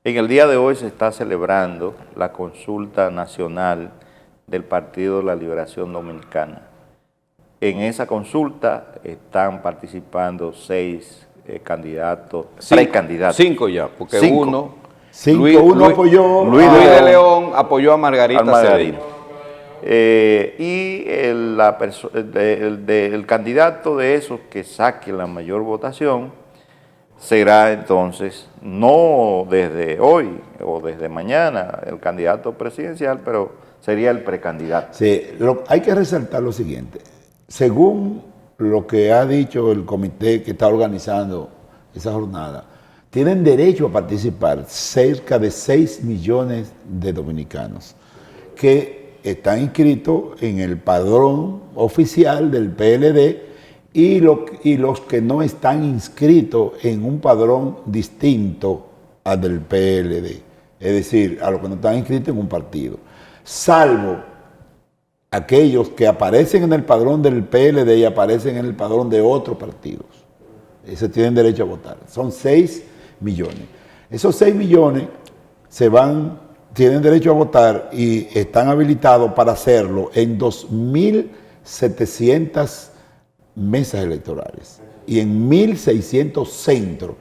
En el día de hoy se está celebrando la consulta nacional del Partido de la Liberación Dominicana. En esa consulta están participando 6 candidatos, 3 candidatos. 5 ya, porque Cinco. uno apoyó Luis de León apoyó a Margarita Cedeño. Y el candidato de esos que saque la mayor votación será entonces, no desde hoy o desde mañana, el candidato presidencial, pero sería el precandidato. Sí, hay que resaltar lo siguiente. Según lo que ha dicho el comité que está organizando esa jornada, tienen derecho a participar cerca de 6 millones de dominicanos que están inscritos en el padrón oficial del PLD y los que no están inscritos en un padrón distinto al del PLD, es decir, a los que no están inscritos en un partido, salvo aquellos que aparecen en el padrón del PLD y aparecen en el padrón de otros partidos. Esos tienen derecho a votar. Son 6 millones. Esos 6 millones tienen derecho a votar y están habilitados para hacerlo en 2.700 mesas electorales y en 1.600 centros.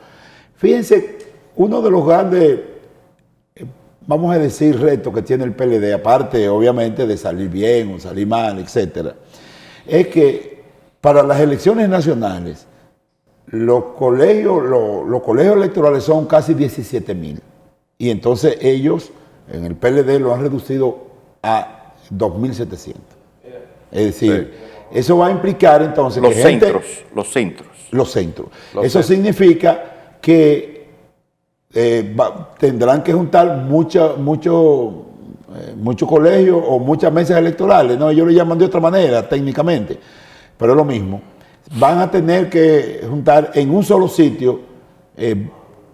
Fíjense, uno de los grandes, vamos a decir, retos que tiene el PLD, aparte obviamente de salir bien o salir mal, etcétera, es que para las elecciones nacionales los colegios electorales son casi 17.000 y entonces ellos en el PLD lo han reducido a 2.700. Es decir, eso va a implicar entonces los que centros. Eso significa que tendrán que juntar muchos colegios o muchas mesas electorales, ¿no? Ellos lo llaman de otra manera técnicamente, pero es lo mismo. Van a tener que juntar en un solo sitio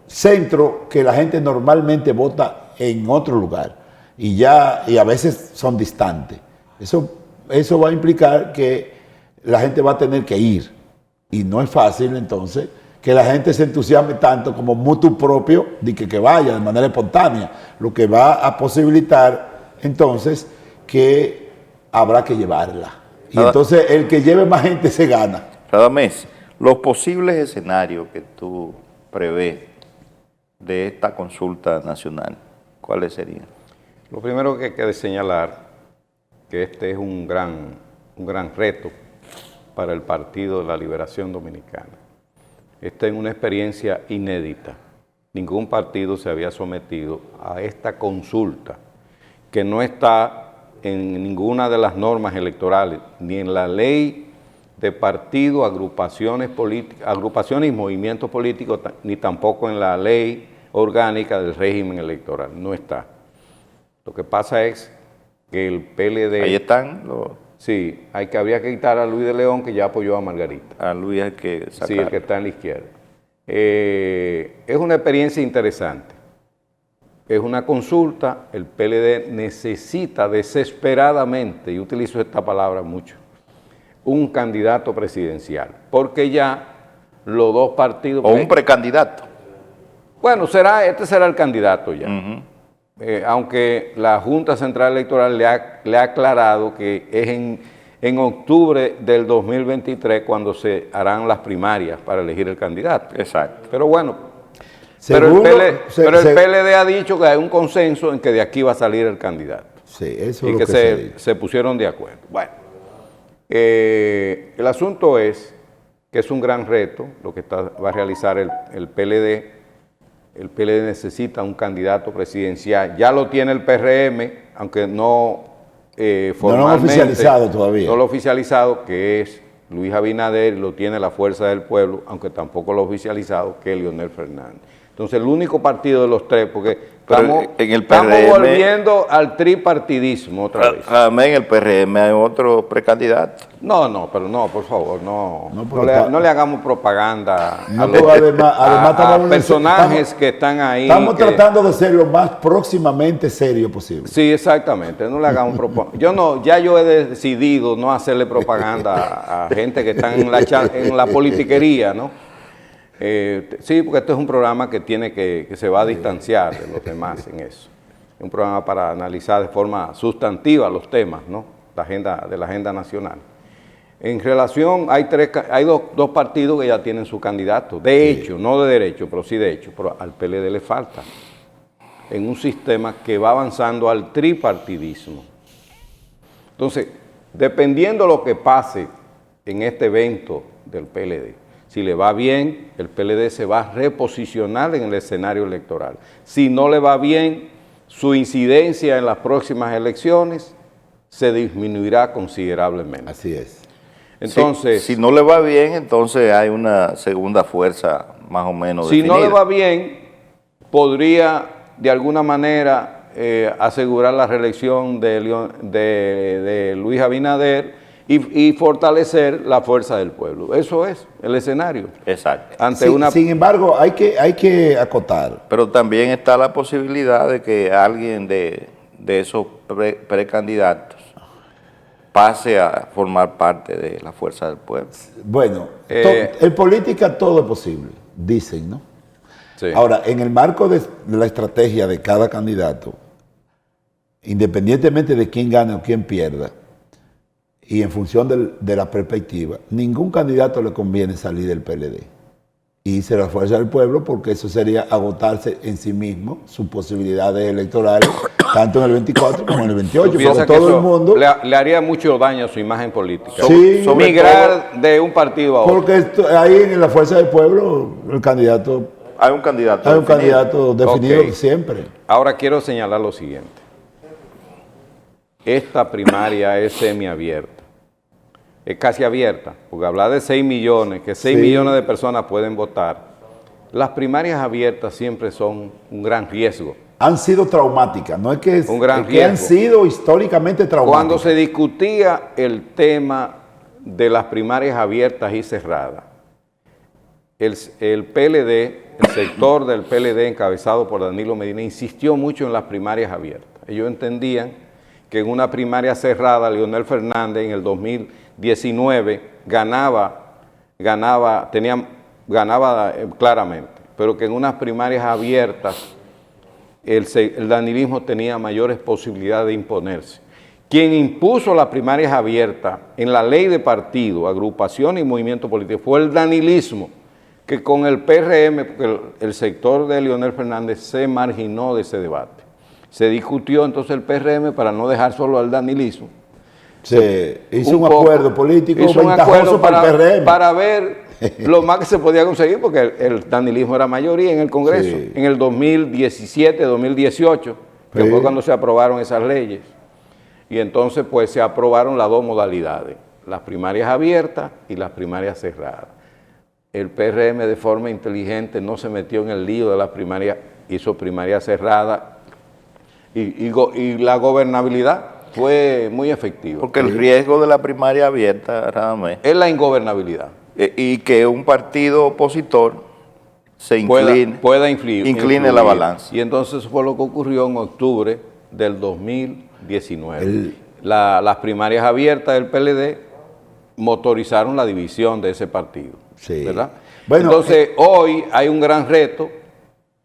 centros que la gente normalmente vota en otro lugar y a veces son distantes. Eso va a implicar que la gente va a tener que ir y no es fácil entonces que la gente se entusiasme tanto como mutuo propio de que vaya de manera espontánea, lo que va a posibilitar entonces que habrá que llevarla. Y entonces el que lleve más gente se gana. Radamés, los posibles escenarios que tú prevés de esta consulta nacional, ¿cuáles serían? Lo primero que hay que señalar que este es un gran reto para el Partido de la Liberación Dominicana. Esta es una experiencia inédita. Ningún partido se había sometido a esta consulta, que no está en ninguna de las normas electorales, ni en la ley de partidos, agrupaciones políticas, agrupaciones y movimientos políticos, ni tampoco en la ley orgánica del régimen electoral. No está. Lo que pasa es que el PLD... Ahí están los... Sí, habría que quitar a Luis de León, que ya apoyó a Margarita. A Luis el que sacar. Sí, el que está en la izquierda. Es una experiencia interesante. Es una consulta, el PLD necesita desesperadamente, y utilizo esta palabra mucho, un candidato presidencial, porque ya los dos partidos... O un precandidato. Bueno, este será el candidato ya. Aunque la Junta Central Electoral le ha aclarado que es en octubre del 2023 cuando se harán las primarias para elegir el candidato. Exacto. Pero bueno, el PLD ha dicho que hay un consenso en que de aquí va a salir el candidato. Sí, eso y es lo que se pusieron de acuerdo. Bueno, el asunto es que es un gran reto lo que va a realizar el PLD. El PLD necesita un candidato presidencial. Ya lo tiene el PRM, aunque no formalmente. No lo han oficializado todavía. No lo ha oficializado, que es Luis Abinader, lo tiene la Fuerza del Pueblo, aunque tampoco lo ha oficializado, que es Leonel Fernández. Entonces, el único partido de los tres, porque estamos volviendo al tripartidismo otra vez. En el PRM hay otro precandidato. No, pero no, por favor, no le hagamos propaganda a personajes que están ahí. Estamos tratando de ser lo más próximamente serio posible. Sí, exactamente, no le hagamos propaganda. Ya yo he decidido no hacerle propaganda a gente que están en la politiquería, ¿no? Sí, porque este es un programa que que se va a distanciar de los demás en eso. Es un programa para analizar de forma sustantiva los temas, ¿no? De la agenda nacional. En relación, hay dos partidos que ya tienen su candidato, de hecho, no de derecho, pero sí de hecho, pero al PLD le falta, en un sistema que va avanzando al tripartidismo. Entonces, dependiendo de lo que pase en este evento del PLD, si le va bien, el PLD se va a reposicionar en el escenario electoral. Si no le va bien, su incidencia en las próximas elecciones se disminuirá considerablemente. Así es. Entonces, si no le va bien, entonces hay una segunda fuerza más o menos si definida. no le va bien, podría de alguna manera asegurar la reelección de Luis Abinader y fortalecer la fuerza del pueblo. Eso es el escenario. Exacto. Sin embargo, hay que acotar. Pero también está la posibilidad de que alguien de esos precandidatos pase a formar parte de la fuerza del pueblo. Bueno, en política todo es posible, dicen, ¿no? Sí. Ahora, en el marco de la estrategia de cada candidato, independientemente de quién gane o quién pierda, y en función de la perspectiva, ningún candidato le conviene salir del PLD y irse a la fuerza del pueblo, porque eso sería agotarse en sí mismo sus posibilidades electorales, tanto en el 24 como en el 28, porque todo el mundo... Le haría mucho daño a su imagen política. Sí, migrar de un partido a otro. Porque ahí en la fuerza del pueblo, el candidato... Hay un candidato Hay un candidato definido Okay. siempre. Ahora quiero señalar lo siguiente. Esta primaria es semiabierta. Es casi abierta, porque hablar de 6 millones, que 6 millones de personas pueden votar, las primarias abiertas siempre son un gran riesgo. Han sido traumáticas, no es que, Un gran que han riesgo. sido históricamente traumáticas. Cuando se discutía el tema de las primarias abiertas y cerradas, el PLD, el sector del PLD encabezado por Danilo Medina, insistió mucho en las primarias abiertas. Ellos entendían que en una primaria cerrada, Leonel Fernández en el 2019 ganaba claramente, pero que en unas primarias abiertas el danilismo tenía mayores posibilidades de imponerse. Quien impuso las primarias abiertas en la ley de partido, agrupación y movimiento político fue el danilismo, que con el PRM, porque el sector de Leonel Fernández se marginó de ese debate. Se discutió entonces el PRM para no dejar solo al danilismo. Se hizo un acuerdo político hizo un acuerdo para el PRM. Para ver lo más que se podía conseguir, porque el danilismo era mayoría en el Congreso. Sí. En el 2017, 2018, que fue cuando se aprobaron esas leyes. Y entonces pues se aprobaron las dos modalidades, las primarias abiertas y las primarias cerradas. El PRM de forma inteligente no se metió en el lío de las primarias, hizo primaria cerrada y la gobernabilidad fue muy efectiva. Porque el riesgo de la primaria abierta, Radamés, Es la ingobernabilidad. y que un partido opositor se pueda incline la balanza. Y entonces eso fue lo que ocurrió en octubre del 2019. Las primarias abiertas del PLD motorizaron la división de ese partido. Sí. ¿Verdad? Bueno, entonces hoy hay un gran reto.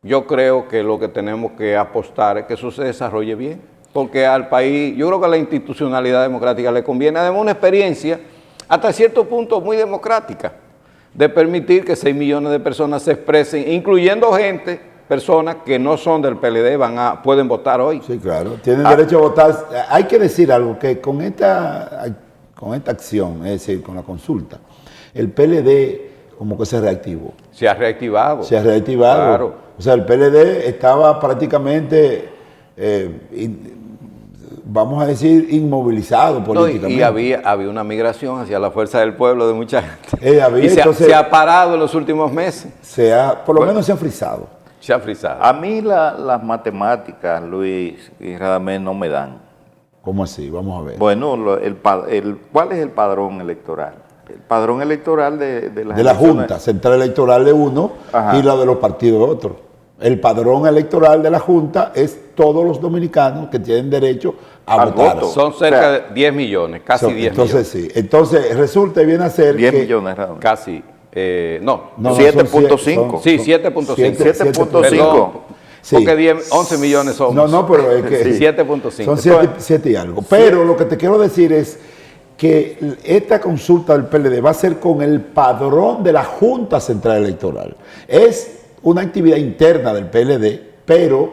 Yo creo que lo que tenemos que apostar es que eso se desarrolle bien, porque al país, yo creo que a la institucionalidad democrática le conviene, además una experiencia hasta cierto punto muy democrática, de permitir que 6 millones de personas se expresen, incluyendo personas que no son del PLD, pueden votar hoy. Sí, claro, tienen derecho a votar. Hay que decir algo, que con esta acción, es decir, con la consulta, el PLD como que se reactivó. Se ha reactivado. Se ha reactivado. Claro. O sea, el PLD estaba prácticamente, vamos a decir, inmovilizado políticamente. Y había una migración hacia la fuerza del pueblo de mucha gente. Y entonces, se ha parado en los últimos meses. Por lo menos se ha frisado. Se ha frisado. A mí las matemáticas, Luis y Radamés, no me dan. ¿Cómo así? Vamos a ver. Bueno, ¿cuál es el padrón electoral? El padrón electoral de la Junta Central Electoral de uno. Ajá. Y la de los partidos de otro. El padrón electoral de la Junta es todos los dominicanos que tienen derecho a votar. Voto. Son cerca de 10 millones, casi 10 millones. Entonces sí, entonces resulta y viene a ser 10 millones, Radamés. Casi, No, No, 7.5. sí, 7.5. 7.5. Sí. Porque 11 millones somos. No, pero es que 7.5. son 7 y algo. Pero lo que te quiero decir es que esta consulta del PLD va a ser con el padrón de la Junta Central Electoral. Es una actividad interna del PLD, pero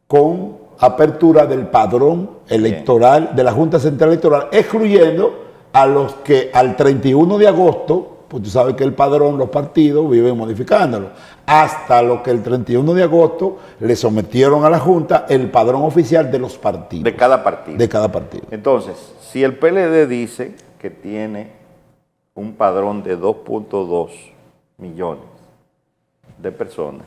con apertura del padrón electoral de la Junta Central Electoral, excluyendo a los que al 31 de agosto, pues tú sabes que el padrón, los partidos viven modificándolo, hasta lo que el 31 de agosto le sometieron a la Junta el padrón oficial de los partidos. De cada partido. De cada partido. Entonces, si el PLD dice que tiene un padrón de 2.2 millones de personas,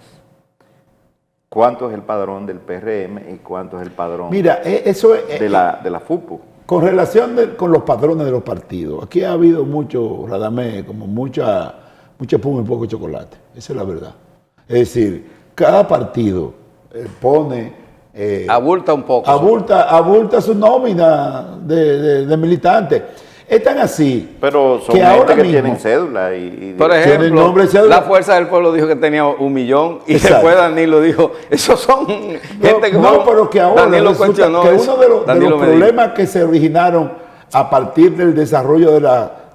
¿cuánto es el padrón del PRM y cuánto es el padrón Mira, eso es... de la FUPU? Con relación con los padrones de los partidos, aquí ha habido mucho, Radamés, como mucha espuma y poco chocolate. Esa es la verdad. Es decir, cada partido pone... abulta un poco. Abulta su nómina de militantes. Es tan así. Pero son que gente ahora que mismo, tienen cédula y Por tienen ejemplo, nombre y cédula. la Fuerza del Pueblo dijo que tenía 1 millón y Exacto. después Danilo dijo, esos son gente que no, fueron- pero que ahora Danilo resulta cuestionó que eso. uno de los Danilo Medina. problemas que se originaron a partir del desarrollo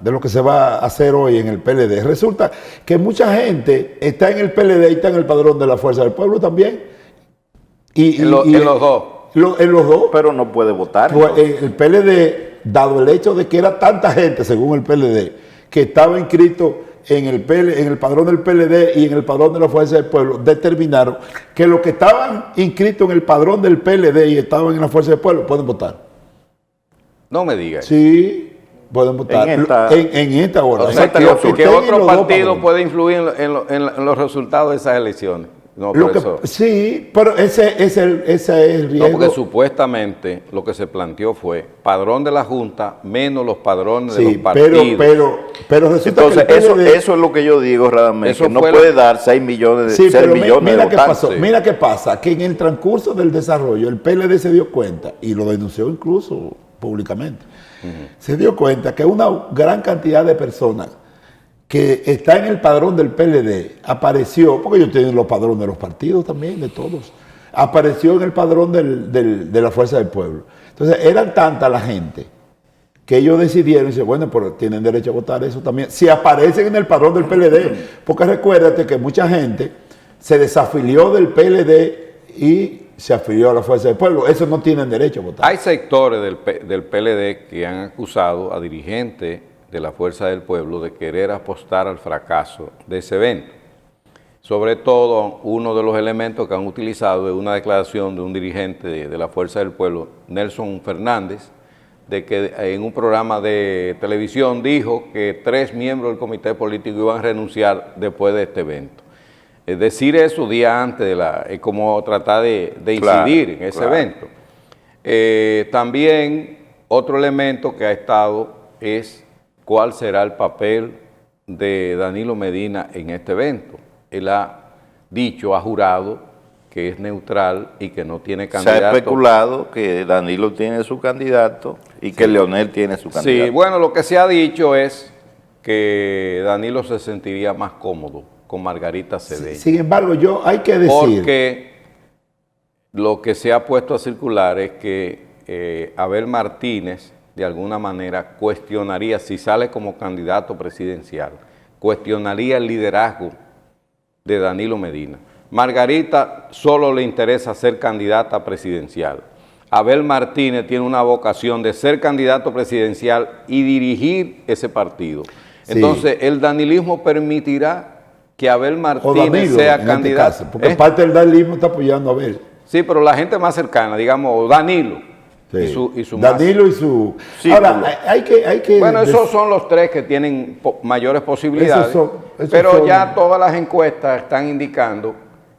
de lo que se va a hacer hoy en el PLD, resulta que mucha gente está en el PLD y está en el padrón de la Fuerza del Pueblo también. En los dos. En los dos. pero no puede votar. Pues, entonces. el PLD, dado el hecho de que era tanta gente, según el PLD, que estaba inscrito en el padrón del PLD y en el padrón de la Fuerza del Pueblo, determinaron que los que estaban inscritos en el padrón del PLD y estaban en la Fuerza del Pueblo pueden votar. No me digas. Sí, pueden votar. En esta hora. O sea, estaría que absurdo. que Estén en otro los dos partido padrones. puede influir en los resultados de esas elecciones. No, Lo profesor. que, sí, pero ese es el riesgo. No, porque supuestamente lo que se planteó fue padrón de la Junta menos los padrones de los Sí, partidos. pero resulta Entonces, que el PLD, eso es lo que yo digo, Radamés, Eso que no fue puede dar 6 millones, sí, 6 pero millones mira de qué votantes. pasó, mira qué pasa, que en el transcurso del desarrollo el PLD se dio cuenta, y lo denunció incluso públicamente, se dio cuenta que una gran cantidad de personas que está en el padrón del PLD apareció, porque ellos tienen los padrones de los partidos también, de todos, apareció en el padrón de la Fuerza del Pueblo. Entonces, eran tanta la gente que ellos decidieron, y dice, bueno, pero tienen derecho a votar eso también, si aparecen en el padrón del PLD, porque recuérdate que mucha gente se desafilió del PLD y se afilió a la Fuerza del Pueblo, esos no tienen derecho a votar. Hay sectores del PLD que han acusado a dirigentes de la Fuerza del Pueblo de querer apostar al fracaso de ese evento. Sobre todo, uno de los elementos que han utilizado es una declaración de un dirigente de la Fuerza del Pueblo, Nelson Fernández, de que en un programa de televisión dijo que 3 miembros del comité político iban a renunciar después de este evento. Es decir, eso día antes es como tratar de incidir en ese evento. También otro elemento que ha estado es cuál será el papel de Danilo Medina en este evento. Él ha dicho, ha jurado que es neutral y que no tiene candidato. Se ha especulado que Danilo tiene su candidato y que Leonel tiene su candidato. Sí, bueno, lo que se ha dicho es que Danilo se sentiría más cómodo con Margarita Cedeño. Sin embargo, hay que decir... Porque lo que se ha puesto a circular es que Abel Martínez, de alguna manera, cuestionaría, si sale como candidato presidencial, cuestionaría el liderazgo de Danilo Medina. Margarita solo le interesa ser candidata presidencial. Abel Martínez tiene una vocación de ser candidato presidencial y dirigir ese partido. Sí. Entonces, el danilismo permitirá que Abel o Martínez Danilo, sea en candidato. este caso, porque parte del danilismo está apoyando a Abel. Sí, pero la gente más cercana, digamos, Danilo. Sí. Y su más- Danilo y su... Círculo. Ahora, hay que... Bueno, esos son los 3 que tienen mayores posibilidades, Esos pero son- ya todas las encuestas están indicando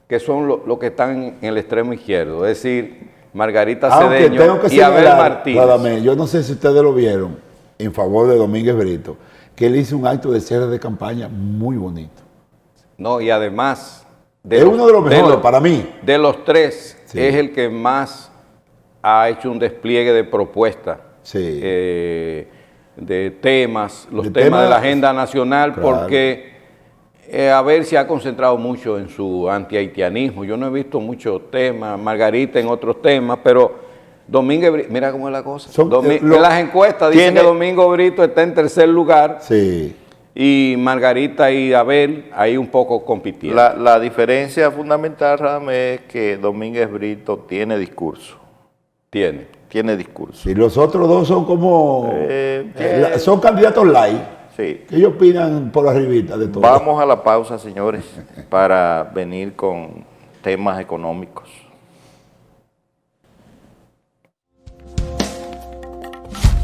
que son los que están en el extremo izquierdo, es decir, Margarita Aunque Cedeño tengo que y Abel señalar, Martínez. Radamés, yo no sé si ustedes lo vieron, en favor de Domínguez Brito, que él hizo un acto de cierre de campaña muy bonito. No, y además... Es uno de los mejores para mí. De los 3, Sí. es el que más ha hecho un despliegue de propuestas, Sí. de temas, los De temas de la temas, agenda nacional, claro. porque Abel se ha concentrado mucho en su anti-haitianismo. Yo no he visto muchos temas, Margarita en otros temas, pero Domínguez Brito, mira cómo es la cosa. En las encuestas dicen que Domingo Brito está en tercer lugar. Sí. Y Margarita y Abel ahí un poco compitiendo. La diferencia fundamental, Radamés, es que Domínguez Brito tiene discurso. Tiene discurso. Y los otros dos son como... son candidatos light. Sí. Que ellos opinan por arribita de todo. Vamos a la pausa, señores, para venir con temas económicos.